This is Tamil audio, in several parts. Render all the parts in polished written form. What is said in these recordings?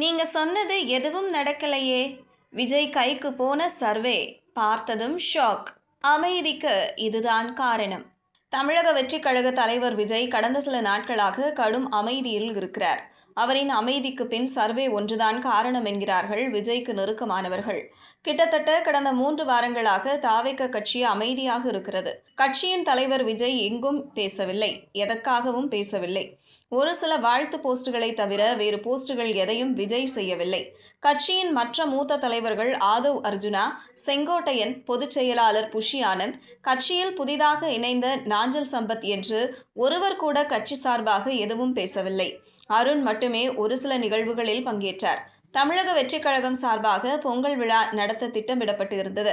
நீங்க சொன்னது எதுவும் நடக்கலையே. விஜய் கைக்கு போன சர்வே பார்த்ததும் ஷாக். அமைதிக்கு இதுதான் காரணம். தமிழக வெற்றிக் கழக தலைவர் விஜய் கடந்த சில நாட்களாக கடும் அமைதியில் இருக்கிறார். அவரின் அமைதிக்கு பின் சர்வே ஒன்றுதான் காரணம் என்கிறார்கள் விஜய்க்கு நெருக்கமானவர்கள். கிட்டத்தட்ட கடந்த 3 வாரங்களாக தாவேக கட்சி அமைதியாக இருக்கிறது. கட்சியின் தலைவர் விஜய் எங்கும் பேசவில்லை, எதற்காகவும் பேசவில்லை. ஒரு சில வாழ்த்து போஸ்டுகளை தவிர வேறு போஸ்டுகள் எதையும் விஜய் செய்யவில்லை. கட்சியின் மற்ற மூத்த தலைவர்கள் ஆதவ் அர்ஜுனா, செங்கோட்டையன், பொதுச் செயலாளர் புஷி ஆனந்த், கட்சியில் புதிதாக இணைந்த நாஞ்சல் சம்பத் என்று ஒருவர் கூட கட்சி சார்பாக எதுவும் பேசவில்லை. அருண் மட்டுமே ஒரு சில நிகழ்வுகளில் பங்கேற்றார். தமிழக வெற்றிக் கழகம் சார்பாக பொங்கல் விழா நடத்த திட்டமிடப்பட்டு இருந்தது.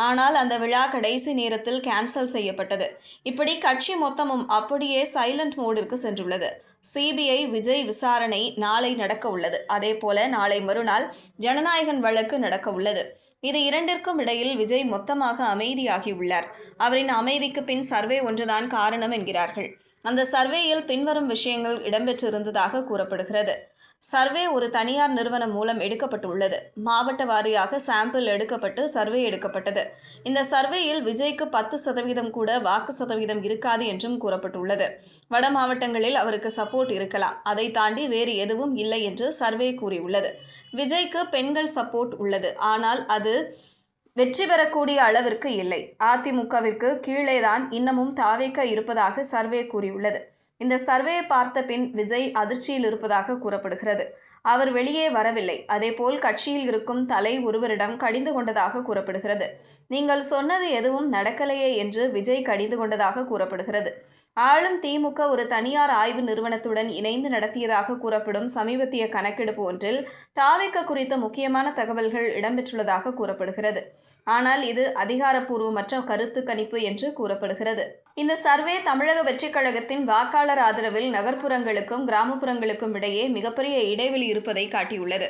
ஆனால் அந்த விழா கடைசி நேரத்தில் கேன்சல் செய்யப்பட்டது. இப்படி கட்சி மொத்தமும் அப்படியே சைலண்ட் மோடிற்கு சென்றுள்ளது. சிபிஐ விஜய் விசாரணை நாளை நடக்க உள்ளது. அதேபோல நாளை மறுநாள் ஜனநாயகன் வழக்கு நடக்க உள்ளது. இது இரண்டிற்கும் இடையில் விஜய் மொத்தமாக அமைதியாகியுள்ளார். அவரின் அமைதிக்கு பின் சர்வே ஒன்றுதான் காரணம் என்கிறார்கள். அந்த சர்வேயில் பின்வரும் விஷயங்கள் இடம்பெற்றிருந்ததாக கூறப்படுகிறது. சர்வே ஒரு தனியார் நிறுவனம் மூலம் எடுக்கப்பட்டுள்ளது. மாவட்ட வாரியாக சாம்பிள் எடுக்கப்பட்டு சர்வே எடுக்கப்பட்டது. இந்த சர்வேயில் விஜய்க்கு 10% கூட வாக்கு சதவீதம் இருக்காது என்றும் கூறப்பட்டுள்ளது. வட மாவட்டங்களில் அவருக்கு சப்போர்ட் இருக்கலாம், அதை தாண்டி வேறு எதுவும் இல்லை என்று சர்வே கூறியுள்ளது. விஜய்க்கு பெண்கள் சப்போர்ட் உள்ளது, ஆனால் அது வெற்றி பெறக்கூடிய அளவிற்கு இல்லை. அதிமுகவிற்கு கீழேதான் இன்னமும் தாவேக இருப்பதாக சர்வே கூறியுள்ளது. இந்த சர்வேயை பார்த்த பின் விஜய் அதிர்ச்சியில் இருப்பதாக கூறப்படுகிறது. அவர் வெளியே வரவில்லை. அதேபோல் கட்சியில் இருக்கும் தலை ஒருவரிடம் கடிந்து கொண்டதாக கூறப்படுகிறது. நீங்கள் சொன்னது எதுவும் நடக்கலையே என்று விஜய் கடிந்து கொண்டதாக கூறப்படுகிறது. ஆளும் திமுக ஒரு தனியார் ஆய்வு நிறுவனத்துடன் இணைந்து நடத்தியதாக கூறப்படும் சமீபத்திய கணக்கெடுப்பு ஒன்றில் தாவேக குறித்த முக்கியமான தகவல்கள் இடம்பெற்றுள்ளதாக கூறப்படுகிறது. ஆனால் இது அதிகாரப்பூர்வமற்ற கருத்து கணிப்பு என்று கூறப்படுகிறது. இந்த சர்வே தமிழக வெற்றிக் கழகத்தின் வாக்காளர் ஆதரவில் நகர்ப்புறங்களுக்கும் கிராமப்புறங்களுக்கும் இடையே மிகப்பெரிய இடைவெளி இருப்பதை காட்டியுள்ளது.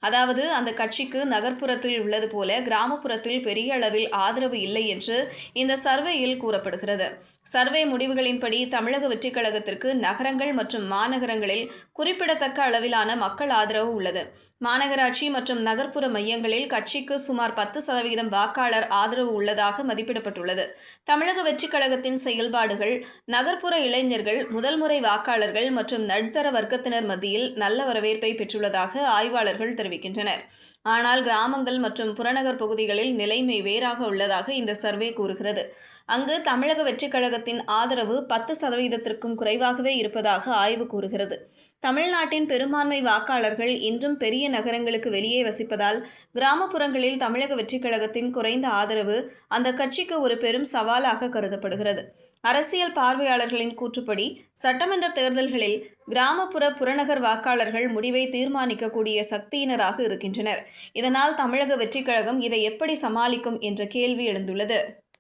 அதாவது அந்த கட்சிக்கு நகர்ப்புறத்தில் உள்ளது போல கிராமப்புறத்தில் பெரிய அளவில் ஆதரவு இல்லை என்று இந்த சர்வேயில் கூறப்படுகிறது. சர்வே முடிவுகளின்படி தமிழக வெற்றிக் கழகத்திற்கு நகரங்கள் மற்றும் மாநகரங்களில் குறிப்பிடத்தக்க அளவிலான மக்கள் ஆதரவு உள்ளது. மாநகராட்சி மற்றும் நகர்ப்புற மையங்களில் கட்சிக்கு சுமார் 10% வாக்காளர் ஆதரவு உள்ளதாக மதிப்பிடப்பட்டுள்ளது. தமிழக வெற்றிக் கழகத்தின் செயல்பாடுகள் நகர்ப்புற இளைஞர்கள், முதல் முறை வாக்காளர்கள் மற்றும் நடுத்தர வர்க்கத்தினர் மத்தியில் நல்ல வரவேற்பை பெற்றுள்ளதாக ஆய்வாளர்கள் தெரிவிக்கின்றனர். ஆனால் கிராமங்கள் மற்றும் புறநகர் பகுதிகளில் நிலைமை வேறாக உள்ளதாக இந்த சர்வே கூறுகிறது. அங்கு தமிழக வெற்றிக் கழகத்தின் ஆதரவு 10%க்கும் குறைவாகவே இருப்பதாக ஆய்வு கூறுகிறது. தமிழ்நாட்டின் பெரும்பான்மை வாக்காளர்கள் இன்றும் பெரிய நகரங்களுக்கு வெளியே வசிப்பதால் கிராமப்புறங்களில் தமிழக வெற்றிக் கழகத்தின் குறைந்த ஆதரவு அந்த கட்சிக்கு ஒரு பெரும் சவாலாக கருதப்படுகிறது. அரசியல் பார்வையாளர்களின் கூற்றுப்படி சட்டமன்ற தேர்தல்களில் கிராமப்புற புறநகர் வாக்காளர்கள் முடிவை தீர்மானிக்கக்கூடிய சக்தியினராக இருக்கின்றனர். இதனால் தமிழக வெற்றிக் கழகம் இதை எப்படி சமாளிக்கும் என்ற கேள்வி எழுந்துள்ளது.